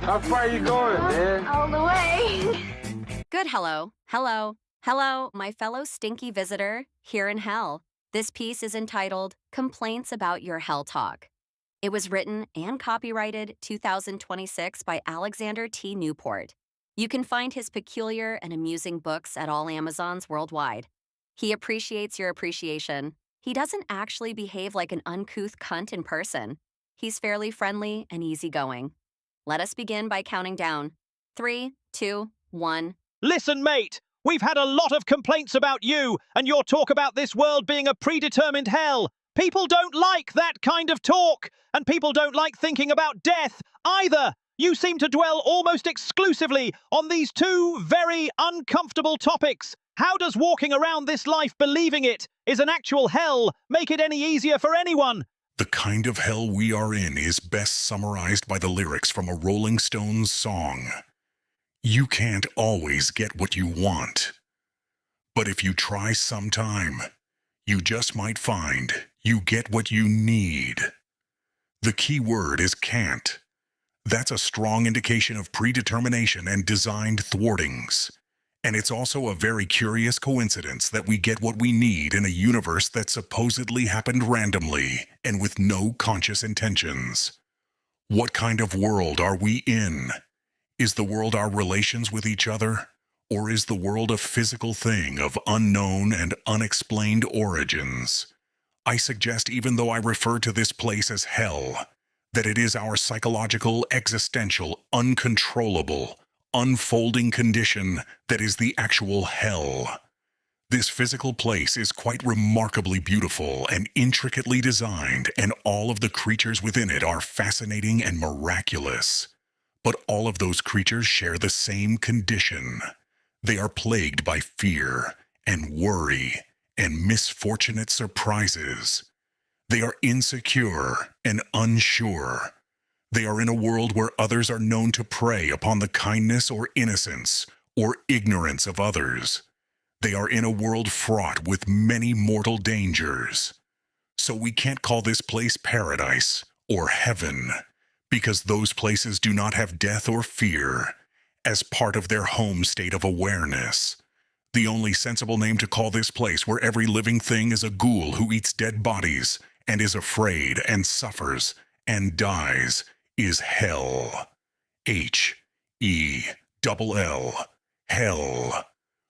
How far you going, man? All the way. Good hello. Hello. Hello, my fellow stinky visitor here in hell. This piece is entitled Complaints About Your Hell Talk. It was written and copyrighted 2026 by Alexander T. Newport. You can find his peculiar and amusing books at all Amazons worldwide. He appreciates your appreciation. He doesn't actually behave like an uncouth cunt in person. He's fairly friendly and easygoing. Let us begin by counting down. 3, 2, 1. Listen, mate, we've had a lot of complaints about you and your talk about this world being a predetermined hell. People don't like that kind of talk, and people don't like thinking about death either. You seem to dwell almost exclusively on these two very uncomfortable topics. How does walking around this life believing it is an actual hell make it any easier for anyone? The kind of hell we are in is best summarized by the lyrics from a Rolling Stones song. You can't always get what you want. But if you try sometime, you just might find you get what you need. The key word is can't. That's a strong indication of predetermination and designed thwartings. And it's also a very curious coincidence that we get what we need in a universe that supposedly happened randomly and with no conscious intentions. What kind of world are we in? Is the world our relations with each other? Or is the world a physical thing of unknown and unexplained origins? I suggest, even though I refer to this place as hell, that it is our psychological, existential, uncontrollable, unfolding condition that is the actual hell. This physical place is quite remarkably beautiful and intricately designed, and all of the creatures within it are fascinating and miraculous. But all of those creatures share the same condition. They are plagued by fear and worry and misfortunate surprises. They are insecure and unsure. They are in a world where others are known to prey upon the kindness or innocence or ignorance of others. They are in a world fraught with many mortal dangers. So we can't call this place paradise or heaven, because those places do not have death or fear as part of their home state of awareness. The only sensible name to call this place where every living thing is a ghoul who eats dead bodies and is afraid and suffers and dies is hell. H-E-L-L. Hell.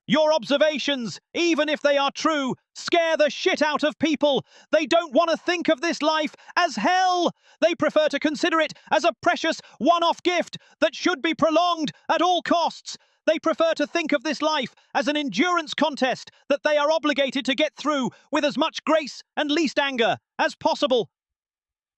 Your observations, even if they are true, scare the shit out of people. They don't want to think of this life as hell. They prefer to consider it as a precious one-off gift that should be prolonged at all costs. They prefer to think of this life as an endurance contest that they are obligated to get through with as much grace and least anger as possible.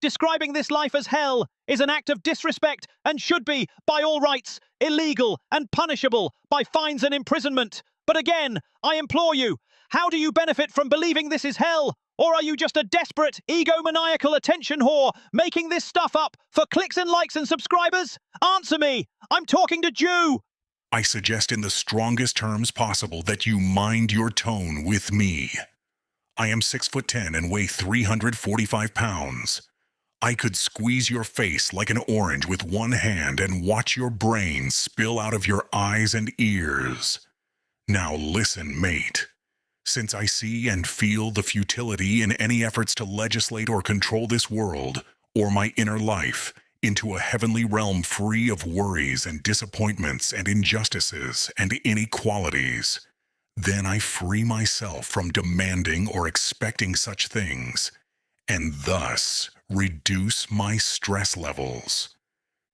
Describing this life as hell is an act of disrespect and should be, by all rights, illegal and punishable by fines and imprisonment. But again, I implore you, how do you benefit from believing this is hell? Or are you just a desperate, egomaniacal attention whore making this stuff up for clicks and likes and subscribers? Answer me! I'm talking to Jew! I suggest in the strongest terms possible that you mind your tone with me. I am 6'10" and weigh 345 pounds. I could squeeze your face like an orange with one hand and watch your brain spill out of your eyes and ears. Now listen, mate. Since I see and feel the futility in any efforts to legislate or control this world, or my inner life, into a heavenly realm free of worries and disappointments and injustices and inequalities, then I free myself from demanding or expecting such things, and thus reduce my stress levels.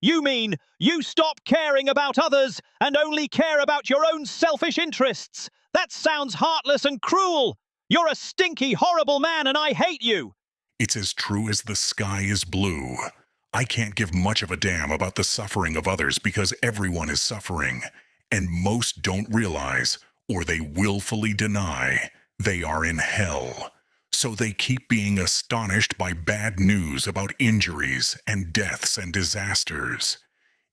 You mean you stop caring about others and only care about your own selfish interests? That sounds heartless and cruel. You're a stinky, horrible man and I hate you. It's as true as the sky is blue. I can't give much of a damn about the suffering of others because everyone is suffering, and most don't realize, or they willfully deny, they are in hell. So they keep being astonished by bad news about injuries and deaths and disasters.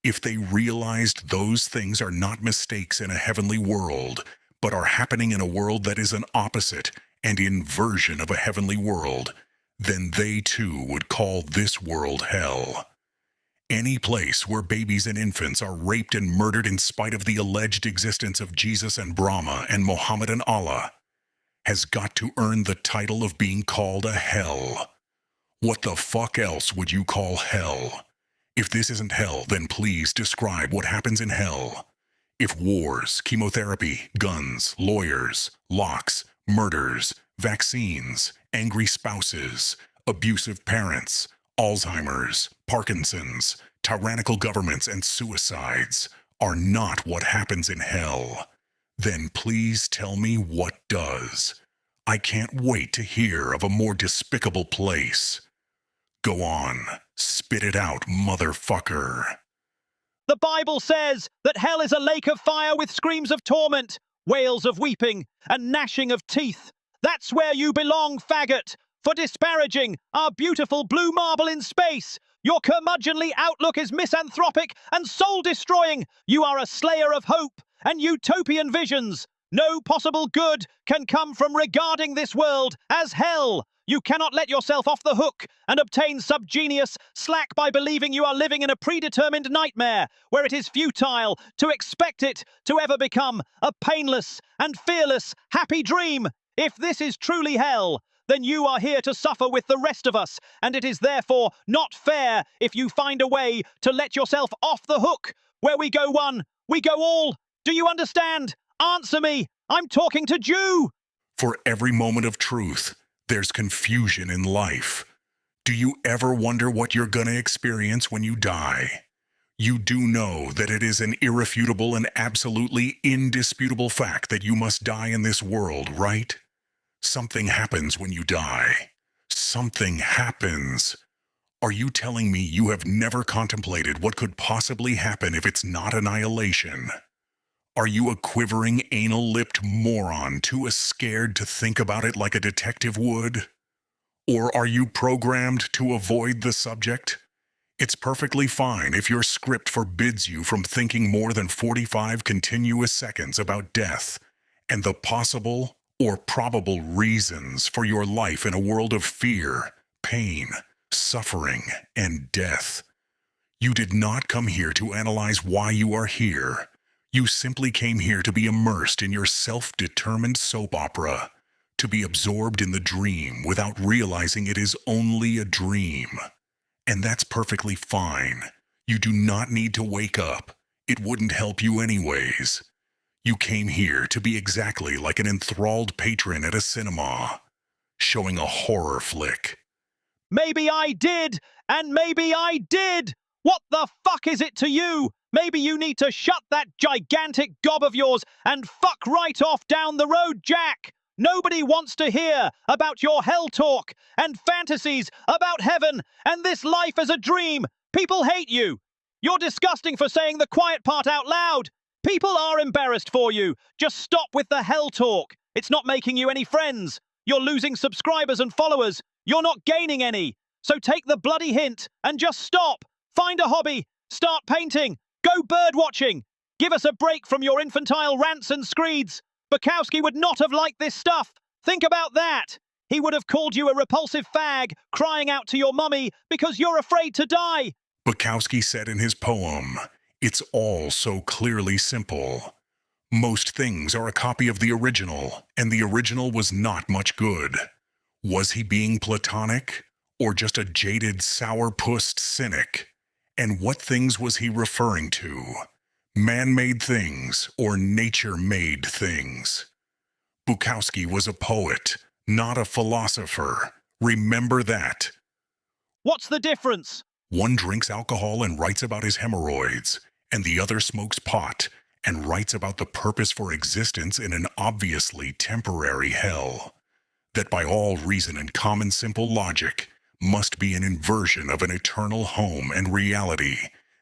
If they realized those things are not mistakes in a heavenly world, but are happening in a world that is an opposite and inversion of a heavenly world, then they too would call this world hell. Any place where babies and infants are raped and murdered in spite of the alleged existence of Jesus and Brahma and Muhammad and Allah has got to earn the title of being called a hell. What the fuck else would you call hell? If this isn't hell, then please describe what happens in hell. If wars, chemotherapy, guns, lawyers, locks, murders, vaccines, angry spouses, abusive parents, Alzheimer's, Parkinson's, tyrannical governments, and suicides are not what happens in hell, then please tell me what does. I can't wait to hear of a more despicable place. Go on, spit it out, motherfucker. The Bible says that hell is a lake of fire with screams of torment, wails of weeping, and gnashing of teeth. That's where you belong, faggot, for disparaging our beautiful blue marble in space. Your curmudgeonly outlook is misanthropic and soul-destroying. You are a slayer of hope and utopian visions. No possible good can come from regarding this world as hell. You cannot let yourself off the hook and obtain subgenius slack by believing you are living in a predetermined nightmare where it is futile to expect it to ever become a painless and fearless happy dream. If this is truly hell, then you are here to suffer with the rest of us, and it is therefore not fair if you find a way to let yourself off the hook. Where we go one, we go all. Do you understand? Answer me. I'm talking to Jew. For every moment of truth, there's confusion in life. Do you ever wonder what you're gonna experience when you die? You do know that it is an irrefutable and absolutely indisputable fact that you must die in this world, right? Something happens when you die. Something happens. Are you telling me you have never contemplated what could possibly happen if it's not annihilation? Are you a quivering, anal-lipped moron too scared to think about it like a detective would? Or are you programmed to avoid the subject? It's perfectly fine if your script forbids you from thinking more than 45 continuous seconds about death and the possible or probable reasons for your life in a world of fear, pain, suffering, and death. You did not come here to analyze why you are here. You simply came here to be immersed in your self-determined soap opera, to be absorbed in the dream without realizing it is only a dream. And that's perfectly fine. You do not need to wake up. It wouldn't help you anyways. You came here to be exactly like an enthralled patron at a cinema, showing a horror flick. Maybe I did, and maybe I did. What the fuck is it to you? Maybe you need to shut that gigantic gob of yours and fuck right off down the road, Jack. Nobody wants to hear about your hell talk and fantasies about heaven and this life as a dream. People hate you. You're disgusting for saying the quiet part out loud. People are embarrassed for you. Just stop with the hell talk. It's not making you any friends. You're losing subscribers and followers. You're not gaining any. So take the bloody hint and just stop. Find a hobby. Start painting. Go bird watching. Give us a break from your infantile rants and screeds. Bukowski would not have liked this stuff. Think about that. He would have called you a repulsive fag, crying out to your mummy because you're afraid to die. Bukowski said in his poem, "It's all so clearly simple. Most things are a copy of the original, and the original was not much good." Was he being platonic, or just a jaded, sour-pussed cynic? And what things was he referring to? Man-made things or nature-made things? Bukowski was a poet, not a philosopher. Remember that. What's the difference? One drinks alcohol and writes about his hemorrhoids, and the other smokes pot and writes about the purpose for existence in an obviously temporary hell. That by all reason and common simple logic must be an inversion of an eternal home and reality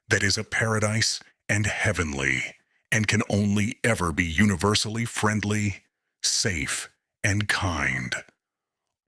that is a paradise and heavenly, and can only ever be universally friendly, safe, and kind.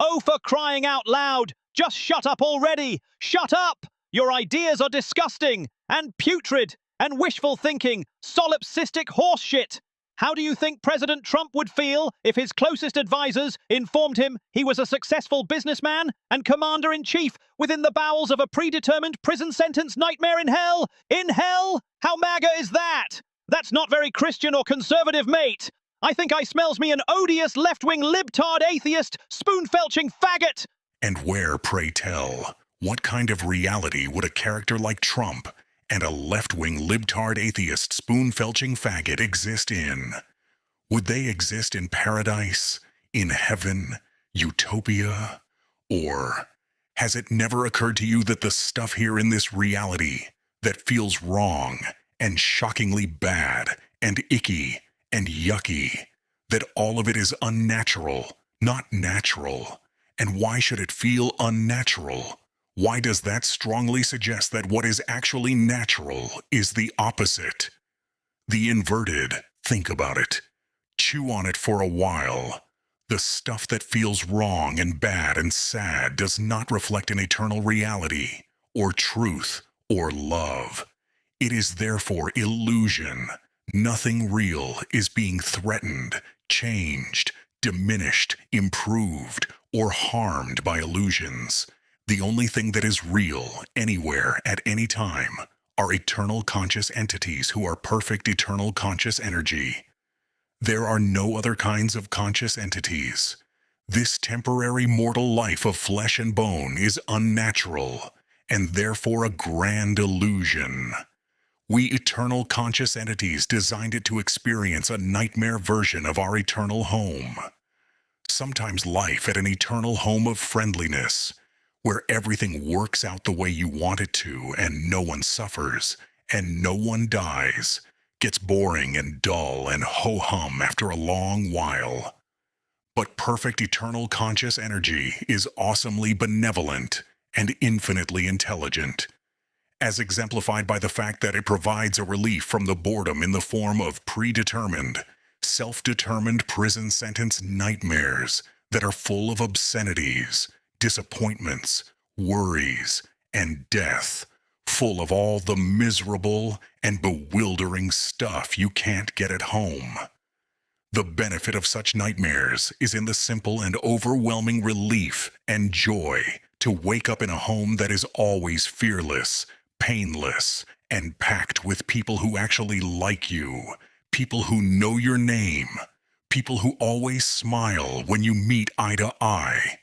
Oh, for crying out loud! Just shut up already! Shut up! Your ideas are disgusting, and putrid, and wishful thinking, solipsistic horseshit! How do you think President Trump would feel if his closest advisors informed him he was a successful businessman and commander-in-chief within the bowels of a predetermined prison sentence nightmare in hell? In hell? How MAGA is that? That's not very Christian or conservative, mate. I think I smells me an odious left-wing libtard atheist, spoon-felching faggot. And where, pray tell, what kind of reality would a character like Trump and a left-wing libtard atheist spoon-felching faggot exist in? Would they exist in paradise, in heaven, utopia? Or has it never occurred to you that the stuff here in this reality that feels wrong and shockingly bad and icky and yucky, that all of it is unnatural, not natural? And why should it feel unnatural? Why does that strongly suggest that what is actually natural is the opposite? The inverted. Think about it. Chew on it for a while. The stuff that feels wrong and bad and sad does not reflect an eternal reality, or truth, or love. It is therefore illusion. Nothing real is being threatened, changed, diminished, improved, or harmed by illusions. The only thing that is real, anywhere, at any time, are eternal conscious entities who are perfect eternal conscious energy. There are no other kinds of conscious entities. This temporary mortal life of flesh and bone is unnatural, and therefore a grand illusion. We eternal conscious entities designed it to experience a nightmare version of our eternal home. Sometimes life at an eternal home of friendliness, where everything works out the way you want it to, and no one suffers, and no one dies, gets boring and dull and ho-hum after a long while. But perfect eternal conscious energy is awesomely benevolent and infinitely intelligent, as exemplified by the fact that it provides a relief from the boredom in the form of predetermined, self-determined prison sentence nightmares that are full of obscenities, disappointments, worries, and death, full of all the miserable and bewildering stuff you can't get at home. The benefit of such nightmares is in the simple and overwhelming relief and joy to wake up in a home that is always fearless, painless, and packed with people who actually like you, people who know your name, people who always smile when you meet eye to eye.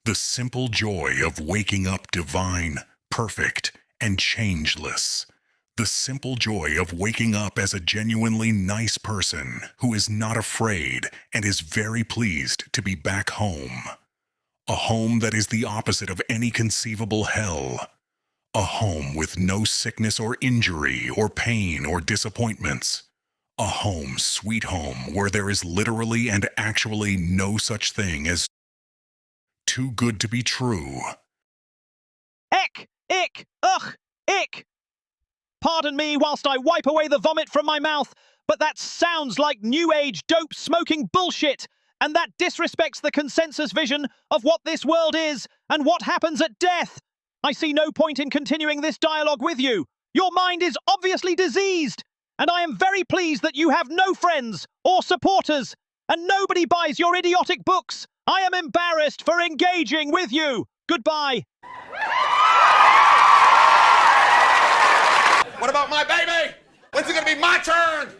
The simple joy of waking up divine, perfect, and changeless. The simple joy of waking up as a genuinely nice person who is not afraid and is very pleased to be back home. A home that is the opposite of any conceivable hell. A home with no sickness or injury or pain or disappointments. A home, sweet home, where there is literally and actually no such thing as too good to be true. Eck! Ick! Ugh! Ick! Pardon me whilst I wipe away the vomit from my mouth, but that sounds like New Age dope-smoking bullshit, and that disrespects the consensus vision of what this world is and what happens at death. I see no point in continuing this dialogue with you. Your mind is obviously diseased, and I am very pleased that you have no friends or supporters, and nobody buys your idiotic books. I am embarrassed for engaging with you. Goodbye. What about my baby? When's it gonna be my turn?